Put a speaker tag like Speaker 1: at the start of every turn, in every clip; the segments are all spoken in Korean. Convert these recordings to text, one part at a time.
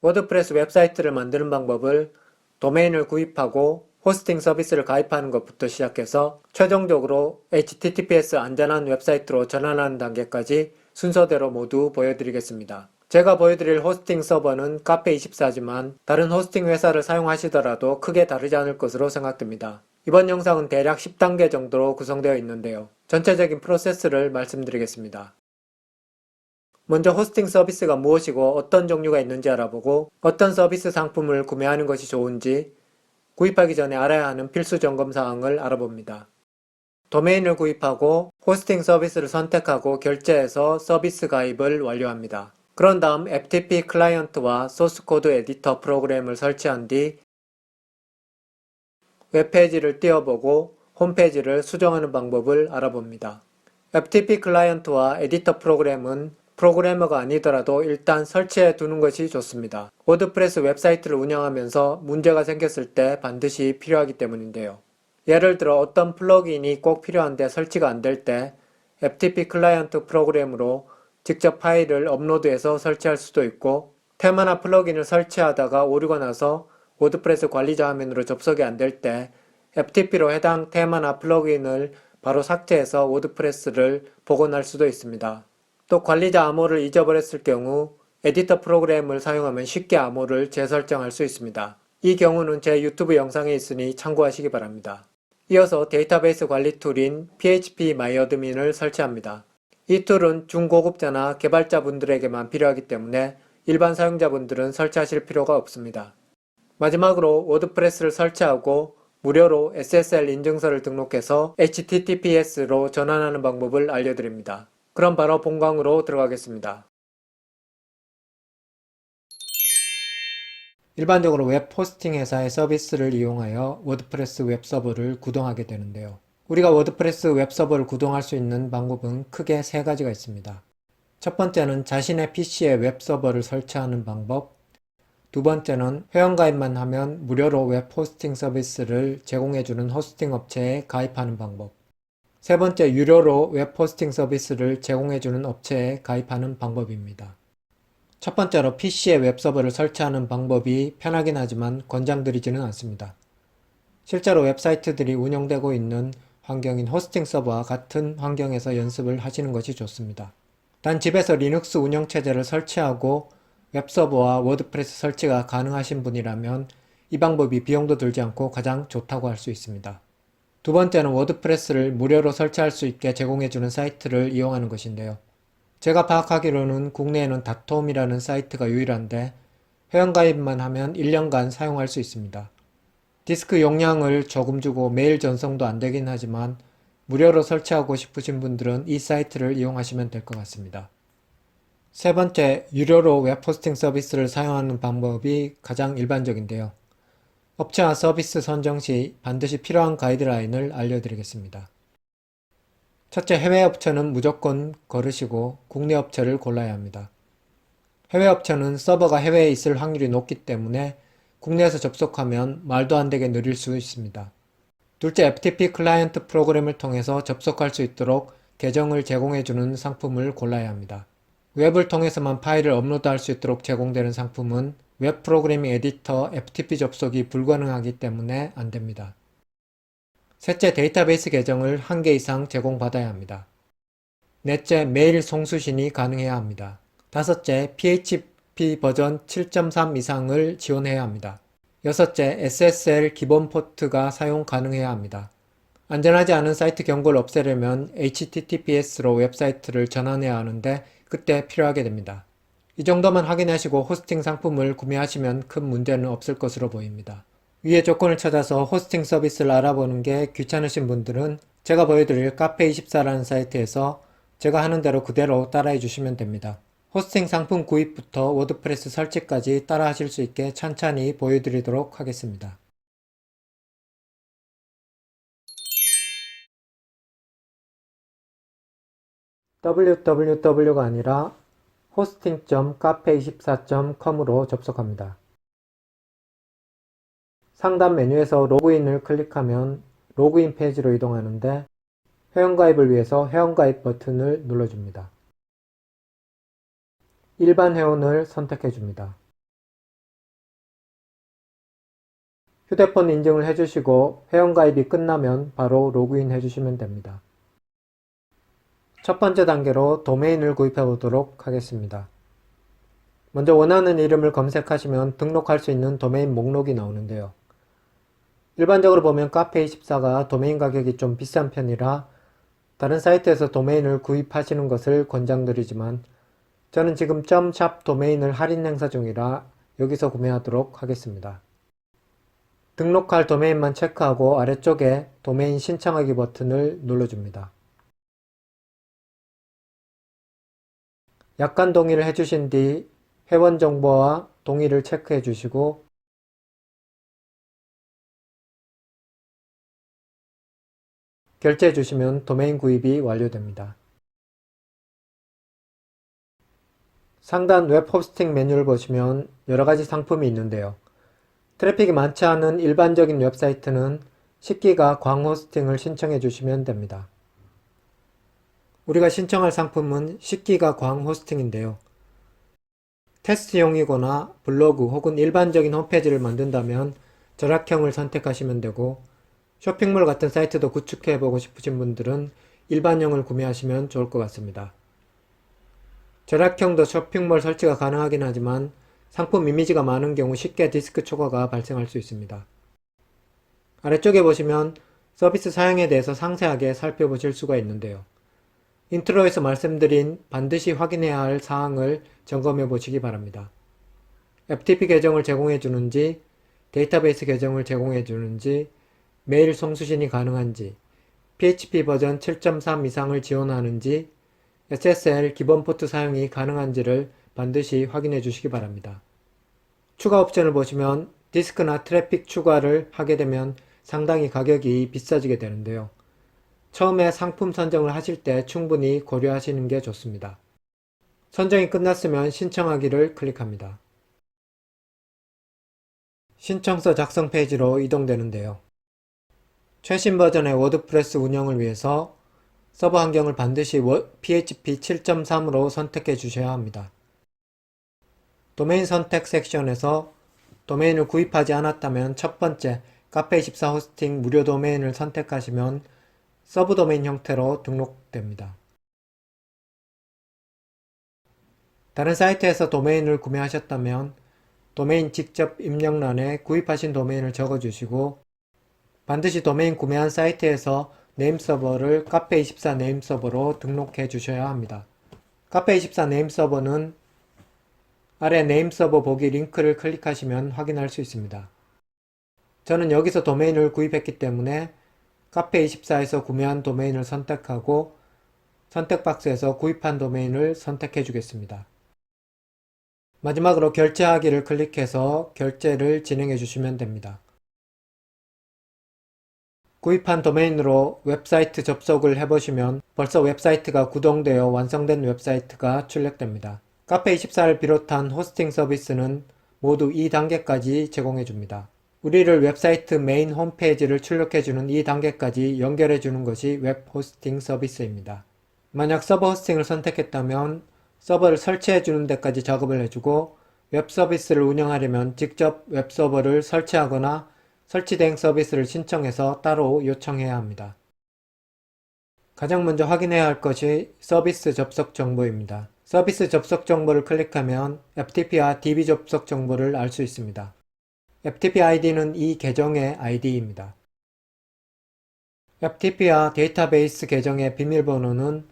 Speaker 1: 워드프레스 웹사이트를 만드는 방법을 도메인을 구입하고 호스팅 서비스를 가입하는 것부터 시작해서 최종적으로 HTTPS 안전한 웹사이트로 전환하는 단계까지 순서대로 모두 보여드리겠습니다. 제가 보여드릴 호스팅 서버는 카페24지만 다른 호스팅 회사를 사용하시더라도 크게 다르지 않을 것으로 생각됩니다. 이번 영상은 대략 10단계 정도로 구성되어 있는데요. 전체적인 프로세스를 말씀드리겠습니다. 먼저 호스팅 서비스가 무엇이고 어떤 종류가 있는지 알아보고 어떤 서비스 상품을 구매하는 것이 좋은지 구입하기 전에 알아야 하는 필수 점검 사항을 알아봅니다. 도메인을 구입하고 호스팅 서비스를 선택하고 결제해서 서비스 가입을 완료합니다. 그런 다음 FTP 클라이언트와 소스코드 에디터 프로그램을 설치한 뒤 웹페이지를 띄워보고 홈페이지를 수정하는 방법을 알아봅니다. FTP 클라이언트와 에디터 프로그램은 프로그래머가 아니더라도 일단 설치해 두는 것이 좋습니다. 워드프레스 웹사이트를 운영하면서 문제가 생겼을 때 반드시 필요하기 때문인데요. 예를 들어 어떤 플러그인이 꼭 필요한데 설치가 안 될 때 FTP 클라이언트 프로그램으로 직접 파일을 업로드해서 설치할 수도 있고 테마나 플러그인을 설치하다가 오류가 나서 워드프레스 관리자 화면으로 접속이 안 될 때 FTP로 해당 테마나 플러그인을 바로 삭제해서 워드프레스를 복원할 수도 있습니다. 또 관리자 암호를 잊어버렸을 경우 에디터 프로그램을 사용하면 쉽게 암호를 재설정할 수 있습니다. 이 경우는 제 유튜브 영상에 있으니 참고하시기 바랍니다. 이어서 데이터베이스 관리 툴인 phpMyAdmin을 설치합니다. 이 툴은 중고급자나 개발자분들에게만 필요하기 때문에 일반 사용자분들은 설치하실 필요가 없습니다. 마지막으로 워드프레스를 설치하고 무료로 SSL 인증서를 등록해서 HTTPS로 전환하는 방법을 알려드립니다. 그럼 바로 본강으로 들어가겠습니다. 일반적으로 웹 호스팅 회사의 서비스를 이용하여 워드프레스 웹서버를 구동하게 되는데요. 우리가 워드프레스 웹서버를 구동할 수 있는 방법은 크게 세 가지가 있습니다. 첫 번째는 자신의 PC에 웹서버를 설치하는 방법, 두 번째는 회원가입만 하면 무료로 웹 호스팅 서비스를 제공해주는 호스팅 업체에 가입하는 방법, 세 번째, 유료로 웹 호스팅 서비스를 제공해주는 업체에 가입하는 방법입니다. 첫 번째로 PC에 웹서버를 설치하는 방법이 편하긴 하지만 권장드리지는 않습니다. 실제로 웹사이트들이 운영되고 있는 환경인 호스팅 서버와 같은 환경에서 연습을 하시는 것이 좋습니다. 단 집에서 리눅스 운영체제를 설치하고 웹서버와 워드프레스 설치가 가능하신 분이라면 이 방법이 비용도 들지 않고 가장 좋다고 할 수 있습니다. 두 번째는 워드프레스를 무료로 설치할 수 있게 제공해주는 사이트를 이용하는 것인데요. 제가 파악하기로는 국내에는 닷홈이라는 사이트가 유일한데 회원가입만 하면 1년간 사용할 수 있습니다. 디스크 용량을 조금 주고 매일 전송도 안 되긴 하지만 무료로 설치하고 싶으신 분들은 이 사이트를 이용하시면 될 것 같습니다. 세 번째, 유료로 웹 호스팅 서비스를 사용하는 방법이 가장 일반적인데요. 업체와 서비스 선정 시 반드시 필요한 가이드라인을 알려드리겠습니다. 첫째, 해외 업체는 무조건 거르시고 국내 업체를 골라야 합니다. 해외 업체는 서버가 해외에 있을 확률이 높기 때문에 국내에서 접속하면 말도 안 되게 느릴 수 있습니다. 둘째, FTP 클라이언트 프로그램을 통해서 접속할 수 있도록 계정을 제공해주는 상품을 골라야 합니다. 웹을 통해서만 파일을 업로드할 수 있도록 제공되는 상품은 웹 프로그래밍 에디터 FTP 접속이 불가능하기 때문에 안됩니다. 셋째, 데이터베이스 계정을 1개 이상 제공받아야 합니다. 넷째, 메일 송수신이 가능해야 합니다. 다섯째, PHP 버전 7.3 이상을 지원해야 합니다. 여섯째, SSL 기본 포트가 사용 가능해야 합니다. 안전하지 않은 사이트 경고를 없애려면 HTTPS로 웹사이트를 전환해야 하는데 그때 필요하게 됩니다. 이 정도만 확인하시고 호스팅 상품을 구매하시면 큰 문제는 없을 것으로 보입니다. 위의 조건을 찾아서 호스팅 서비스를 알아보는 게 귀찮으신 분들은 제가 보여드릴 카페24라는 사이트에서 제가 하는 대로 그대로 따라해 주시면 됩니다. 호스팅 상품 구입부터 워드프레스 설치까지 따라 하실 수 있게 찬찬히 보여드리도록 하겠습니다. www가 아니라 hosting.cafe24.com으로 접속합니다. 상단 메뉴에서 로그인을 클릭하면 로그인 페이지로 이동하는데 회원가입을 위해서 회원가입 버튼을 눌러줍니다. 일반 회원을 선택해줍니다. 휴대폰 인증을 해주시고 회원가입이 끝나면 바로 로그인 해주시면 됩니다. 첫 번째 단계로 도메인을 구입해 보도록 하겠습니다. 먼저 원하는 이름을 검색하시면 등록할 수 있는 도메인 목록이 나오는데요. 일반적으로 보면 카페24가 도메인 가격이 좀 비싼 편이라 다른 사이트에서 도메인을 구입하시는 것을 권장드리지만 저는 지금 .shop 도메인을 할인 행사 중이라 여기서 구매하도록 하겠습니다. 등록할 도메인만 체크하고 아래쪽에 도메인 신청하기 버튼을 눌러줍니다. 약관 동의를 해주신 뒤 회원 정보와 동의를 체크해 주시고 결제해 주시면 도메인 구입이 완료됩니다. 상단 웹 호스팅 메뉴를 보시면 여러가지 상품이 있는데요. 트래픽이 많지 않은 일반적인 웹사이트는 10기가 광 호스팅을 신청해 주시면 됩니다. 우리가 신청할 상품은 10기가 광 호스팅인데요. 테스트용이거나 블로그 혹은 일반적인 홈페이지를 만든다면 절약형을 선택하시면 되고 쇼핑몰 같은 사이트도 구축해보고 싶으신 분들은 일반형을 구매하시면 좋을 것 같습니다. 절약형도 쇼핑몰 설치가 가능하긴 하지만 상품 이미지가 많은 경우 쉽게 디스크 초과가 발생할 수 있습니다. 아래쪽에 보시면 서비스 사양에 대해서 상세하게 살펴보실 수가 있는데요. 인트로에서 말씀드린 반드시 확인해야 할 사항을 점검해 보시기 바랍니다. FTP 계정을 제공해 주는지, 데이터베이스 계정을 제공해 주는지, 메일 송수신이 가능한지, PHP 버전 7.3 이상을 지원하는지, SSL 기본 포트 사용이 가능한지를 반드시 확인해 주시기 바랍니다. 추가 옵션을 보시면 디스크나 트래픽 추가를 하게 되면 상당히 가격이 비싸지게 되는데요. 처음에 상품 선정을 하실 때 충분히 고려하시는 게 좋습니다. 선정이 끝났으면 신청하기를 클릭합니다. 신청서 작성 페이지로 이동되는데요. 최신 버전의 워드프레스 운영을 위해서 서버 환경을 반드시 PHP 7.3으로 선택해 주셔야 합니다. 도메인 선택 섹션에서 도메인을 구입하지 않았다면 첫 번째 카페24 호스팅 무료 도메인을 선택하시면 서브 도메인 형태로 등록됩니다. 다른 사이트에서 도메인을 구매하셨다면 도메인 직접 입력란에 구입하신 도메인을 적어주시고 반드시 도메인 구매한 사이트에서 네임 서버를 카페24 네임 서버로 등록해 주셔야 합니다. 카페24 네임 서버는 아래 네임 서버 보기 링크를 클릭하시면 확인할 수 있습니다. 저는 여기서 도메인을 구입했기 때문에 카페24에서 구매한 도메인을 선택하고 선택 박스에서 구입한 도메인을 선택해 주겠습니다. 마지막으로 결제하기를 클릭해서 결제를 진행해 주시면 됩니다. 구입한 도메인으로 웹사이트 접속을 해보시면 벌써 웹사이트가 구동되어 완성된 웹사이트가 출력됩니다. 카페24를 비롯한 호스팅 서비스는 모두 2단계까지 제공해줍니다. 우리를 웹사이트 메인 홈페이지를 출력해주는 이 단계까지 연결해주는 것이 웹 호스팅 서비스입니다. 만약 서버 호스팅을 선택했다면 서버를 설치해주는 데까지 작업을 해주고 웹 서비스를 운영하려면 직접 웹 서버를 설치하거나 설치 대행 서비스를 신청해서 따로 요청해야 합니다. 가장 먼저 확인해야 할 것이 서비스 접속 정보입니다. 서비스 접속 정보를 클릭하면 FTP와 DB 접속 정보를 알 수 있습니다. FTP ID는 이 계정의 ID입니다. FTP와 데이터베이스 계정의 비밀번호는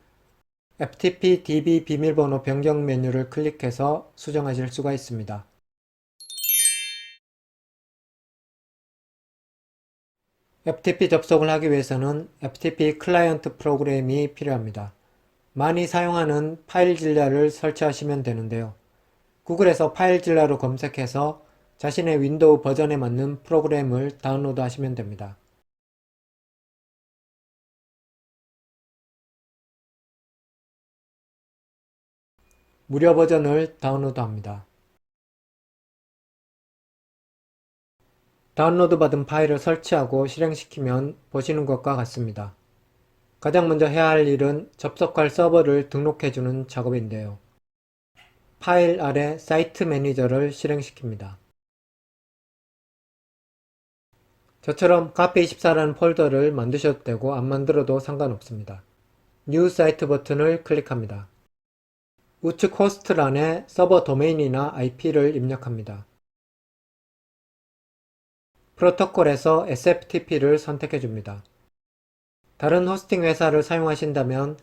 Speaker 1: FTP DB 비밀번호 변경 메뉴를 클릭해서 수정하실 수가 있습니다. FTP 접속을 하기 위해서는 FTP 클라이언트 프로그램이 필요합니다. 많이 사용하는 파일질러를 설치하시면 되는데요. 구글에서 파일질러로 검색해서 자신의 윈도우 버전에 맞는 프로그램을 다운로드 하시면 됩니다. 무료 버전을 다운로드 합니다. 다운로드 받은 파일을 설치하고 실행시키면 보시는 것과 같습니다. 가장 먼저 해야 할 일은 접속할 서버를 등록해주는 작업인데요. 파일 아래 사이트 매니저를 실행시킵니다. 저처럼 카페24라는 폴더를 만드셔도 되고 안 만들어도 상관없습니다. 뉴 사이트 버튼을 클릭합니다. 우측 호스트란에 서버 도메인이나 IP를 입력합니다. 프로토콜에서 SFTP를 선택해 줍니다. 다른 호스팅 회사를 사용하신다면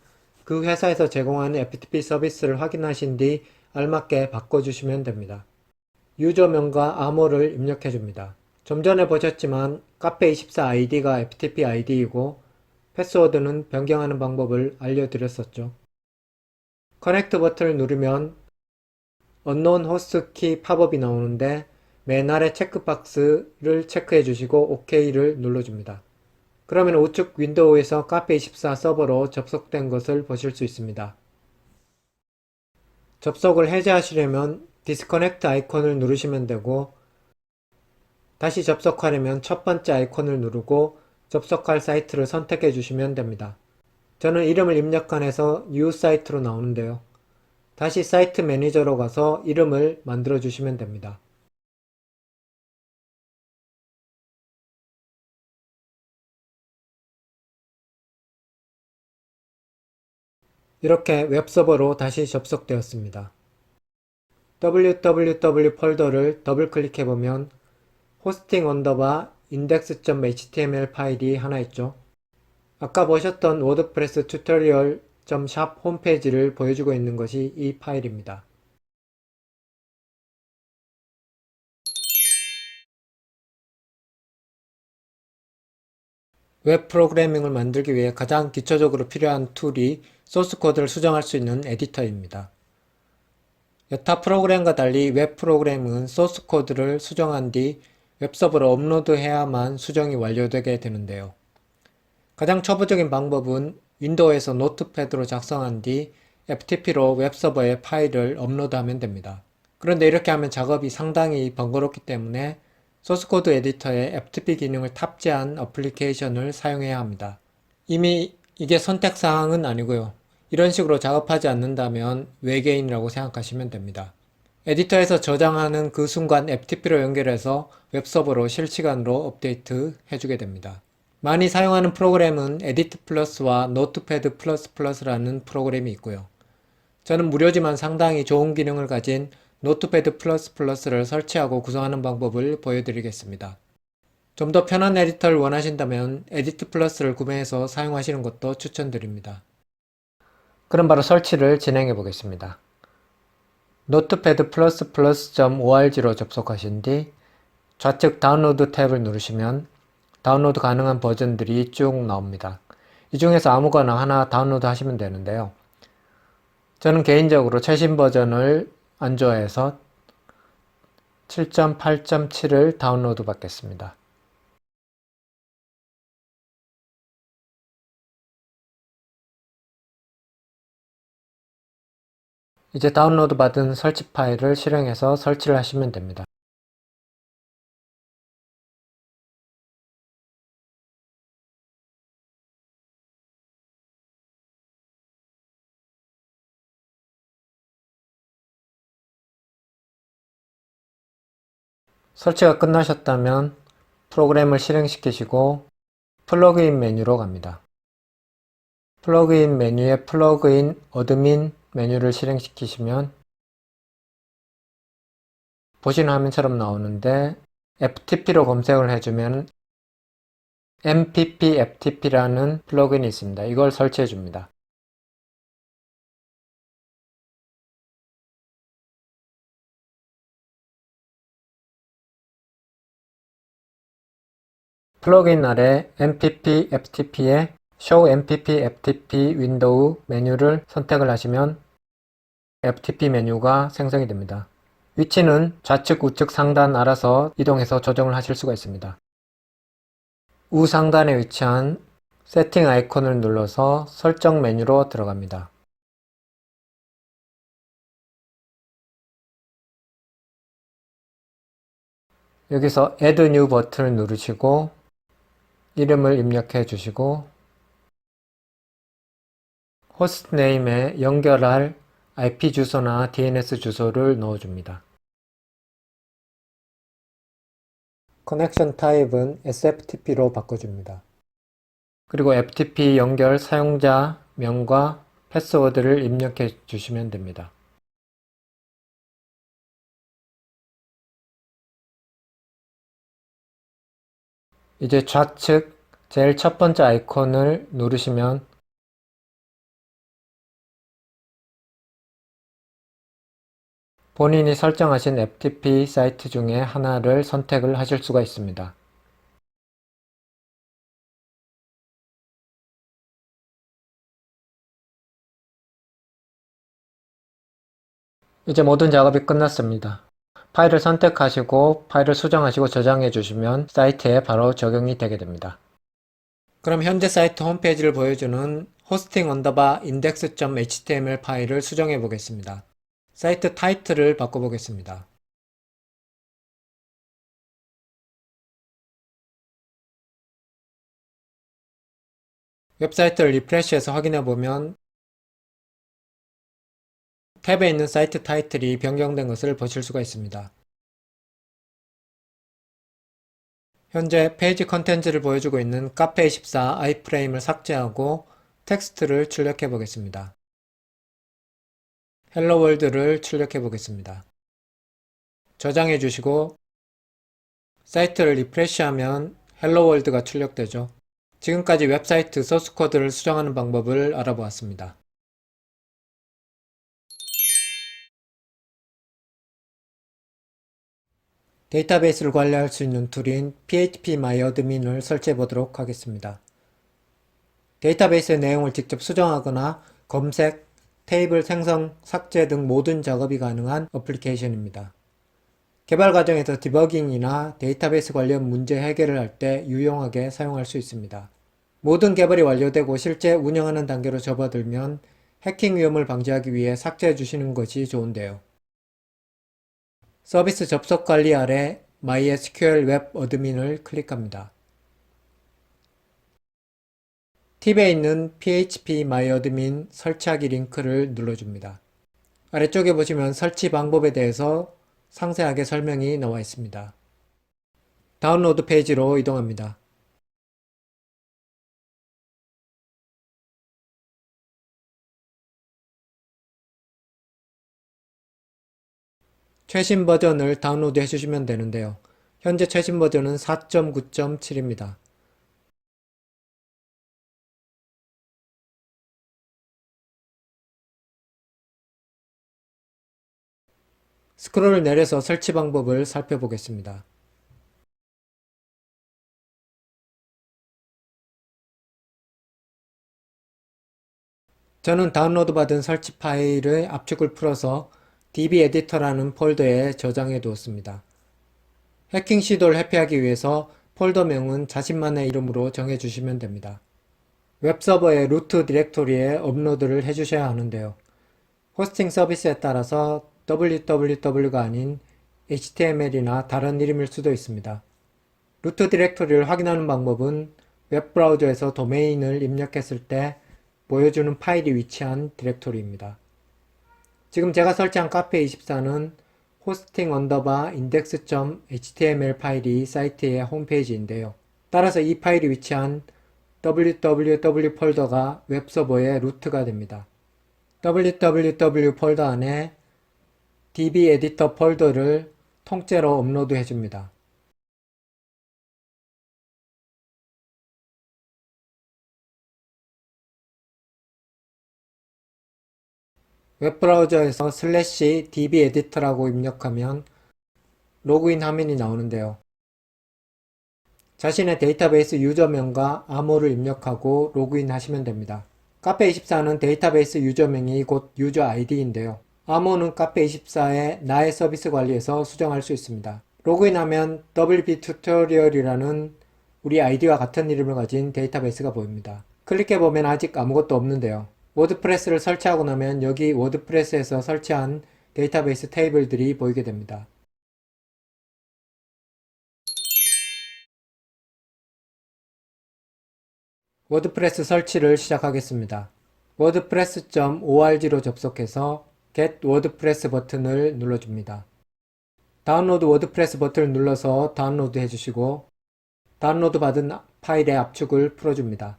Speaker 1: 그 회사에서 제공하는 FTP 서비스를 확인하신 뒤 알맞게 바꿔주시면 됩니다. 유저명과 암호를 입력해 줍니다. 좀 전에 보셨지만 카페24 아이디가 FTP 아이디이고 패스워드는 변경하는 방법을 알려드렸었죠. 커넥트 버튼을 누르면 unknown host key 팝업이 나오는데 맨 아래 체크박스를 체크해 주시고 OK를 눌러줍니다. 그러면 우측 윈도우에서 카페24 서버로 접속된 것을 보실 수 있습니다. 접속을 해제하시려면 디스커넥트 아이콘을 누르시면 되고 다시 접속하려면 첫 번째 아이콘을 누르고 접속할 사이트를 선택해 주시면 됩니다. 저는 이름을 입력 안 해서 뉴 사이트로 나오는데요. 다시 사이트 매니저로 가서 이름을 만들어 주시면 됩니다. 이렇게 웹서버로 다시 접속되었습니다. www 폴더를 더블 클릭해보면 호스팅 언더바 index.html 파일이 하나 있죠. 아까 보셨던 워드프레스 튜토리얼 .샵 홈페이지를 보여주고 있는 것이 이 파일입니다. 웹 프로그래밍을 만들기 위해 가장 기초적으로 필요한 툴이 소스 코드를 수정할 수 있는 에디터입니다. 여타 프로그램과 달리 웹 프로그래밍은 소스 코드를 수정한 뒤 웹서버로 업로드해야만 수정이 완료되게 되는데요. 가장 초보적인 방법은 윈도우에서 노트패드로 작성한 뒤 FTP로 웹서버에 파일을 업로드하면 됩니다. 그런데 이렇게 하면 작업이 상당히 번거롭기 때문에 소스코드 에디터에 FTP 기능을 탑재한 어플리케이션을 사용해야 합니다. 이미 이게 선택사항은 아니고요. 이런 식으로 작업하지 않는다면 외계인이라고 생각하시면 됩니다. 에디터에서 저장하는 그 순간 FTP로 연결해서 웹서버로 실시간으로 업데이트 해주게 됩니다. 많이 사용하는 프로그램은 에디트 플러스와 노트패드 플러스 플러스라는 프로그램이 있고요. 저는 무료지만 상당히 좋은 기능을 가진 노트패드 플러스 플러스를 설치하고 구성하는 방법을 보여드리겠습니다. 좀 더 편한 에디터를 원하신다면 에디트 플러스를 구매해서 사용하시는 것도 추천드립니다. 그럼 바로 설치를 진행해 보겠습니다. 노트패드 플러스 플러스.org로 접속하신 뒤 좌측 다운로드 탭을 누르시면 다운로드 가능한 버전들이 쭉 나옵니다. 이 중에서 아무거나 하나 다운로드 하시면 되는데요. 저는 개인적으로 최신 버전을 안 좋아해서 7.8.7을 다운로드 받겠습니다. 이제 다운로드 받은 설치 파일을 실행해서 설치를 하시면 됩니다. 설치가 끝나셨다면 프로그램을 실행시키시고 플러그인 메뉴로 갑니다. 플러그인 메뉴에 플러그인 어드민 메뉴를 실행시키시면 보시는 화면처럼 나오는데 FTP로 검색을 해주면 MPP FTP라는 플러그인이 있습니다. 이걸 설치해 줍니다. 플러그인 아래 MPP FTP에 Show MPP FTP 윈도우 메뉴를 선택을 하시면 FTP 메뉴가 생성이 됩니다. 위치는 좌측 우측 상단 알아서 이동해서 조정을 하실 수가 있습니다. 우상단에 위치한 세팅 아이콘을 눌러서 설정 메뉴로 들어갑니다. 여기서 Add New 버튼을 누르시고 이름을 입력해 주시고 호스트 네임에 연결할 IP 주소나 DNS 주소를 넣어줍니다. 커넥션 타입은 SFTP로 바꿔줍니다. 그리고 FTP 연결 사용자 명과 패스워드를 입력해 주시면 됩니다. 이제 좌측 제일 첫 번째 아이콘을 누르시면 본인이 설정하신 FTP 사이트 중에 하나를 선택을 하실 수가 있습니다. 이제 모든 작업이 끝났습니다. 파일을 선택하시고 파일을 수정하시고 저장해 주시면 사이트에 바로 적용이 되게 됩니다. 그럼 현재 사이트 홈페이지를 보여주는 hosting underbar index.html 파일을 수정해 보겠습니다. 사이트 타이틀을 바꿔보겠습니다. 웹사이트를 리프레시해서 확인해 보면 탭에 있는 사이트 타이틀이 변경된 것을 보실 수가 있습니다. 현재 페이지 컨텐츠를 보여주고 있는 카페24 아이프레임을 삭제하고 텍스트를 출력해 보겠습니다. 헬로 월드를 출력해 보겠습니다. 저장해 주시고 사이트를 리프레시하면 헬로 월드가 출력되죠. 지금까지 웹사이트 소스 코드를 수정하는 방법을 알아보았습니다. 데이터베이스를 관리할 수 있는 툴인 phpMyAdmin을 설치해 보도록 하겠습니다. 데이터베이스의 내용을 직접 수정하거나 검색, 테이블 생성, 삭제 등 모든 작업이 가능한 어플리케이션입니다. 개발 과정에서 디버깅이나 데이터베이스 관련 문제 해결을 할 때 유용하게 사용할 수 있습니다. 모든 개발이 완료되고 실제 운영하는 단계로 접어들면 해킹 위험을 방지하기 위해 삭제해 주시는 것이 좋은데요. 서비스 접속 관리 아래 MySQL 웹 어드민을 클릭합니다. 팁에 있는 phpMyAdmin 설치하기 링크를 눌러줍니다. 아래쪽에 보시면 설치 방법에 대해서 상세하게 설명이 나와 있습니다. 다운로드 페이지로 이동합니다. 최신 버전을 다운로드 해주시면 되는데요. 현재 최신 버전은 4.9.7입니다. 스크롤을 내려서 설치 방법을 살펴보겠습니다. 저는 다운로드 받은 설치 파일의 압축을 풀어서 db 에디터라는 폴더에 저장해 두었습니다. 해킹 시도를 회피하기 위해서 폴더명은 자신만의 이름으로 정해주시면 됩니다. 웹서버의 루트 디렉토리에 업로드를 해주셔야 하는데요. 호스팅 서비스에 따라서 www가 아닌 html이나 다른 이름일 수도 있습니다. 루트 디렉토리를 확인하는 방법은 웹브라우저에서 도메인을 입력했을 때 보여주는 파일이 위치한 디렉토리입니다. 지금 제가 설치한 카페24는 hosting underbar index.html 파일이 사이트의 홈페이지인데요. 따라서 이 파일이 위치한 www 폴더가 웹서버의 루트가 됩니다. www 폴더 안에 db 에디터 폴더를 통째로 업로드 해줍니다. 웹브라우저에서 /db 에디터라고 입력하면 로그인 화면이 나오는데요. 자신의 데이터베이스 유저명과 암호를 입력하고 로그인 하시면 됩니다. 카페24는 데이터베이스 유저명이 곧 유저 아이디인데요. 암호는 카페24의 나의 서비스 관리에서 수정할 수 있습니다. 로그인하면 WP 튜토리얼이라는 우리 아이디와 같은 이름을 가진 데이터베이스가 보입니다. 클릭해보면 아직 아무것도 없는데요. 워드프레스를 설치하고 나면 여기 워드프레스에서 설치한 데이터베이스 테이블들이 보이게 됩니다. 워드프레스 설치를 시작하겠습니다. wordpress.org로 접속해서 Get WordPress 버튼을 눌러줍니다. 다운로드 워드프레스 버튼을 눌러서 다운로드 해주시고 다운로드 받은 파일의 압축을 풀어줍니다.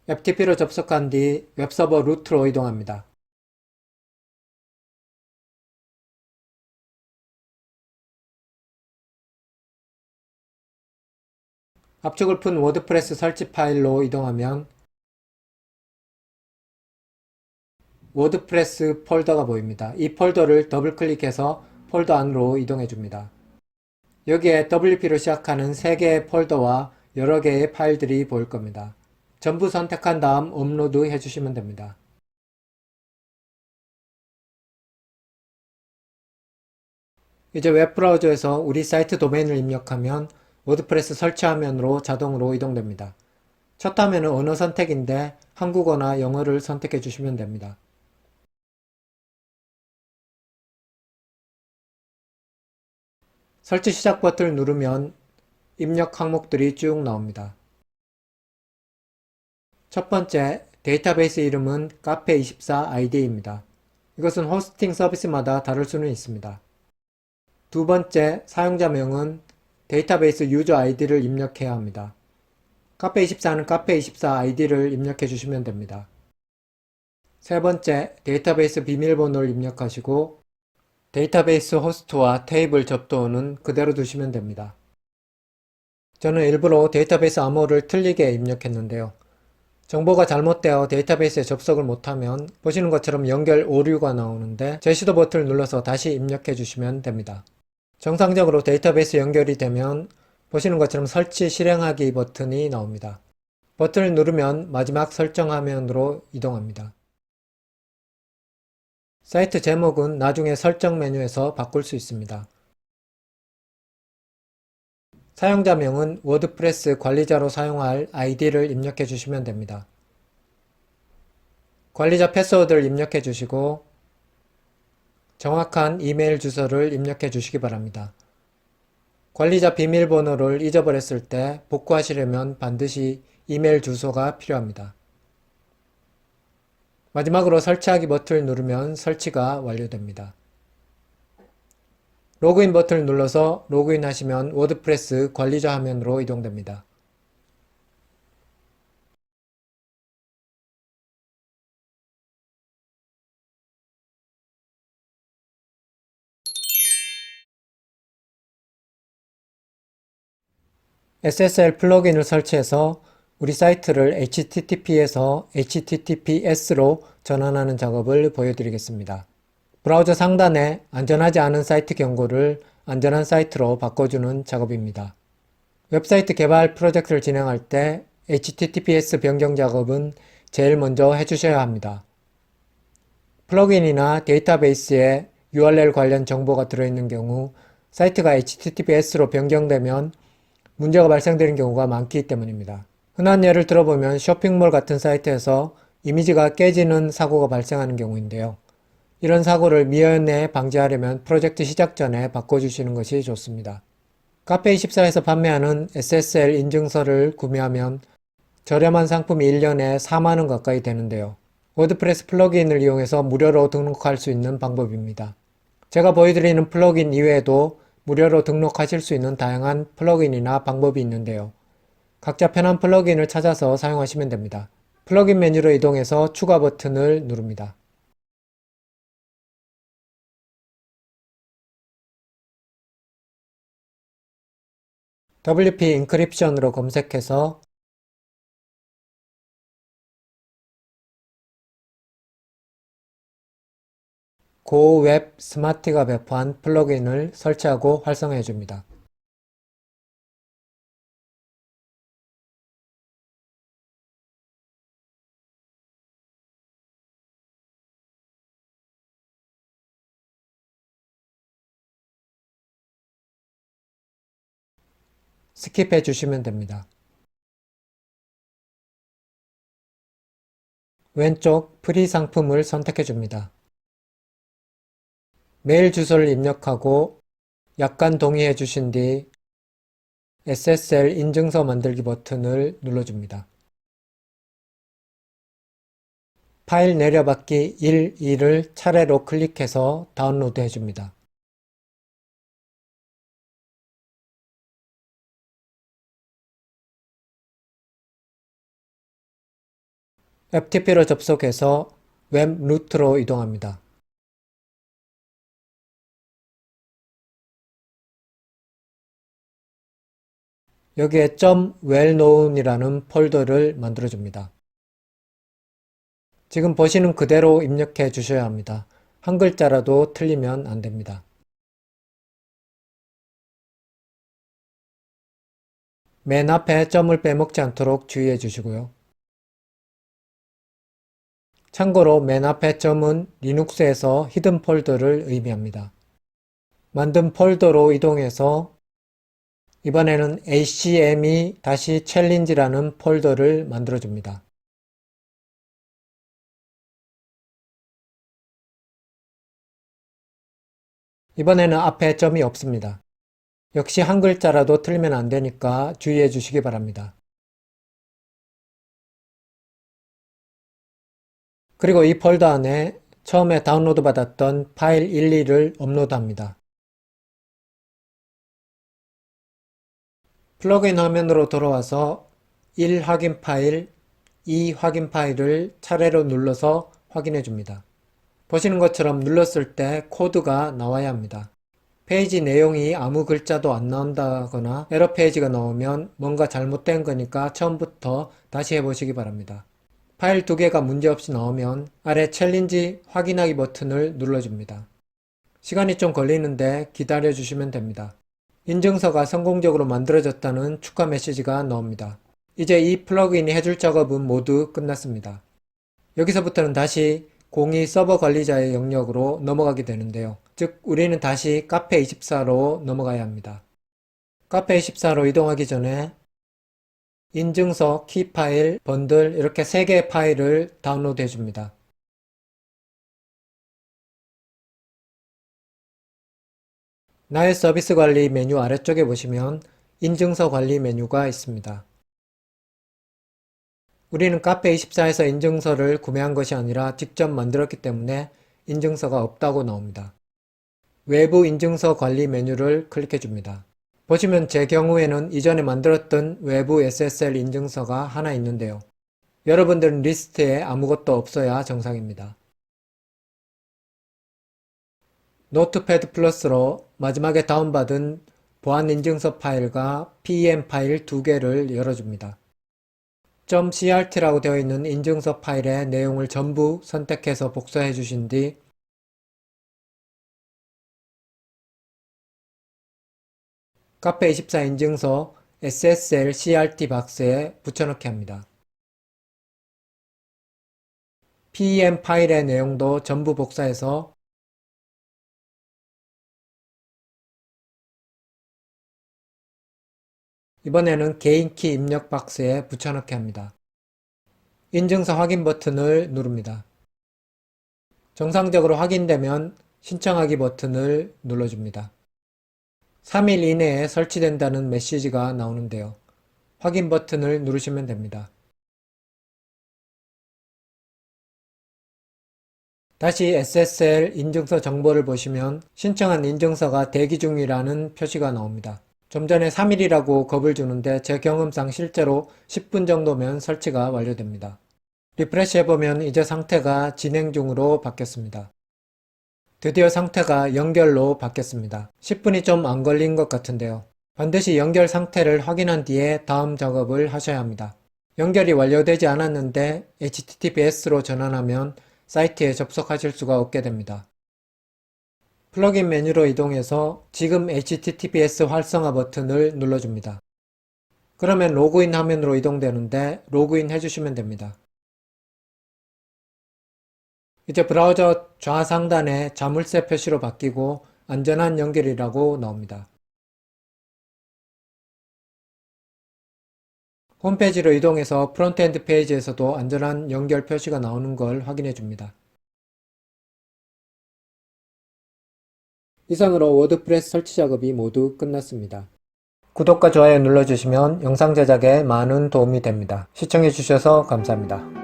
Speaker 1: FTP로 접속한 뒤 웹서버 루트로 이동합니다. 압축을 푼 워드프레스 설치 파일로 이동하면 워드프레스 폴더가 보입니다. 이 폴더를 더블 클릭해서 폴더 안으로 이동해 줍니다. 여기에 WP로 시작하는 3개의 폴더와 여러 개의 파일들이 보일 겁니다. 전부 선택한 다음 업로드 해주시면 됩니다. 이제 웹브라우저에서 우리 사이트 도메인을 입력하면 워드프레스 설치 화면으로 자동으로 이동됩니다. 첫 화면은 언어 선택인데 한국어나 영어를 선택해 주시면 됩니다. 설치 시작 버튼을 누르면 입력 항목들이 쭉 나옵니다. 첫 번째, 데이터베이스 이름은 카페24 ID입니다. 이것은 호스팅 서비스마다 다를 수는 있습니다. 두 번째, 사용자명은 데이터베이스 유저 아이디를 입력해야 합니다. 카페24는 카페24 아이디를 입력해 주시면 됩니다. 세 번째, 데이터베이스 비밀번호를 입력하시고 데이터베이스 호스트와 테이블 접도어는 그대로 두시면 됩니다. 저는 일부러 데이터베이스 암호를 틀리게 입력했는데요. 정보가 잘못되어 데이터베이스에 접속을 못하면 보시는 것처럼 연결 오류가 나오는데 제시도 버튼을 눌러서 다시 입력해 주시면 됩니다. 정상적으로 데이터베이스 연결이 되면 보시는 것처럼 설치 실행하기 버튼이 나옵니다. 버튼을 누르면 마지막 설정 화면으로 이동합니다. 사이트 제목은 나중에 설정 메뉴에서 바꿀 수 있습니다. 사용자명은 워드프레스 관리자로 사용할 아이디를 입력해 주시면 됩니다. 관리자 패스워드를 입력해 주시고 정확한 이메일 주소를 입력해 주시기 바랍니다. 관리자 비밀번호를 잊어버렸을 때 복구하시려면 반드시 이메일 주소가 필요합니다. 마지막으로 설치하기 버튼을 누르면 설치가 완료됩니다. 로그인 버튼을 눌러서 로그인 하시면 워드프레스 관리자 화면으로 이동됩니다. SSL 플러그인을 설치해서 우리 사이트를 HTTP에서 HTTPS로 전환하는 작업을 보여드리겠습니다. 브라우저 상단에 안전하지 않은 사이트 경고를 안전한 사이트로 바꿔주는 작업입니다. 웹사이트 개발 프로젝트를 진행할 때 HTTPS 변경 작업은 제일 먼저 해주셔야 합니다. 플러그인이나 데이터베이스에 URL 관련 정보가 들어있는 경우 사이트가 HTTPS로 변경되면 문제가 발생되는 경우가 많기 때문입니다. 흔한 예를 들어보면 쇼핑몰 같은 사이트에서 이미지가 깨지는 사고가 발생하는 경우인데요. 이런 사고를 미연에 방지하려면 프로젝트 시작 전에 바꿔주시는 것이 좋습니다. 카페24에서 판매하는 SSL 인증서를 구매하면 저렴한 상품이 1년에 4만원 가까이 되는데요. 워드프레스 플러그인을 이용해서 무료로 등록할 수 있는 방법입니다. 제가 보여드리는 플러그인 이외에도 무료로 등록하실 수 있는 다양한 플러그인이나 방법이 있는데요. 각자 편한 플러그인을 찾아서 사용하시면 됩니다. 플러그인 메뉴로 이동해서 추가 버튼을 누릅니다. WP 인크립션으로 검색해서 고웹 스마티가 배포한 플러그인을 설치하고 활성화해 줍니다. 스킵해 주시면 됩니다. 왼쪽 프리 상품을 선택해 줍니다. 메일 주소를 입력하고 약관 동의해 주신 뒤 SSL 인증서 만들기 버튼을 눌러줍니다. 파일 내려받기 1, 2를 차례로 클릭해서 다운로드 해줍니다. FTP로 접속해서 웹 루트로 이동합니다. 여기에 .wellknown이라는 폴더를 만들어줍니다. 지금 보시는 그대로 입력해 주셔야 합니다. 한 글자라도 틀리면 안 됩니다. 맨 앞에 점을 빼먹지 않도록 주의해 주시고요. 참고로 맨 앞에 점은 리눅스에서 히든 폴더를 의미합니다. 만든 폴더로 이동해서 이번에는 ACME-challenge라는 폴더를 만들어줍니다. 이번에는 앞에 점이 없습니다. 역시 한 글자라도 틀리면 안 되니까 주의해 주시기 바랍니다. 그리고 이 폴더 안에 처음에 다운로드 받았던 파일 1, 2를 업로드합니다. 플러그인 화면으로 돌아와서 1 확인 파일, 2 확인 파일을 차례로 눌러서 확인해 줍니다. 보시는 것처럼 눌렀을 때 코드가 나와야 합니다. 페이지 내용이 아무 글자도 안 나온다거나 에러 페이지가 나오면 뭔가 잘못된 거니까 처음부터 다시 해보시기 바랍니다. 파일 두 개가 문제없이 나오면 아래 챌린지 확인하기 버튼을 눌러줍니다. 시간이 좀 걸리는데 기다려 주시면 됩니다. 인증서가 성공적으로 만들어졌다는 축하 메시지가 나옵니다. 이제 이 플러그인이 해줄 작업은 모두 끝났습니다. 여기서부터는 다시 공이 서버 관리자의 영역으로 넘어가게 되는데요. 즉 우리는 다시 카페24로 넘어가야 합니다. 카페24로 이동하기 전에 인증서, 키 파일, 번들 이렇게 3개의 파일을 다운로드 해줍니다. 나의 서비스 관리 메뉴 아래쪽에 보시면 인증서 관리 메뉴가 있습니다. 우리는 카페24에서 인증서를 구매한 것이 아니라 직접 만들었기 때문에 인증서가 없다고 나옵니다. 외부 인증서 관리 메뉴를 클릭해 줍니다. 보시면 제 경우에는 이전에 만들었던 외부 SSL 인증서가 하나 있는데요. 여러분들은 리스트에 아무것도 없어야 정상입니다. 노트패드 플러스로 마지막에 다운받은 보안 인증서 파일과 PEM 파일 2개를 열어줍니다. .crt라고 되어 있는 인증서 파일의 내용을 전부 선택해서 복사해 주신 뒤 카페24 인증서 SSL CRT 박스에 붙여넣기 합니다. PEM 파일의 내용도 전부 복사해서 이번에는 개인키 입력 박스에 붙여넣기 합니다. 인증서 확인 버튼을 누릅니다. 정상적으로 확인되면 신청하기 버튼을 눌러줍니다. 3일 이내에 설치된다는 메시지가 나오는데요. 확인 버튼을 누르시면 됩니다. 다시 SSL 인증서 정보를 보시면 신청한 인증서가 대기 중이라는 표시가 나옵니다. 좀 전에 3일이라고 겁을 주는데 제 경험상 실제로 10분 정도면 설치가 완료됩니다. 리프레시 해보면 이제 상태가 진행 중으로 바뀌었습니다. 드디어 상태가 연결로 바뀌었습니다. 10분이 좀 안 걸린 것 같은데요. 반드시 연결 상태를 확인한 뒤에 다음 작업을 하셔야 합니다. 연결이 완료되지 않았는데 HTTPS로 전환하면 사이트에 접속하실 수가 없게 됩니다. 플러그인 메뉴로 이동해서 지금 HTTPS 활성화 버튼을 눌러줍니다. 그러면 로그인 화면으로 이동되는데 로그인 해주시면 됩니다. 이제 브라우저 좌상단에 자물쇠 표시로 바뀌고 안전한 연결이라고 나옵니다. 홈페이지로 이동해서 프론트엔드 페이지에서도 안전한 연결 표시가 나오는 걸 확인해 줍니다. 이상으로 워드프레스 설치 작업이 모두 끝났습니다. 구독과 좋아요 눌러주시면 영상 제작에 많은 도움이 됩니다. 시청해주셔서 감사합니다.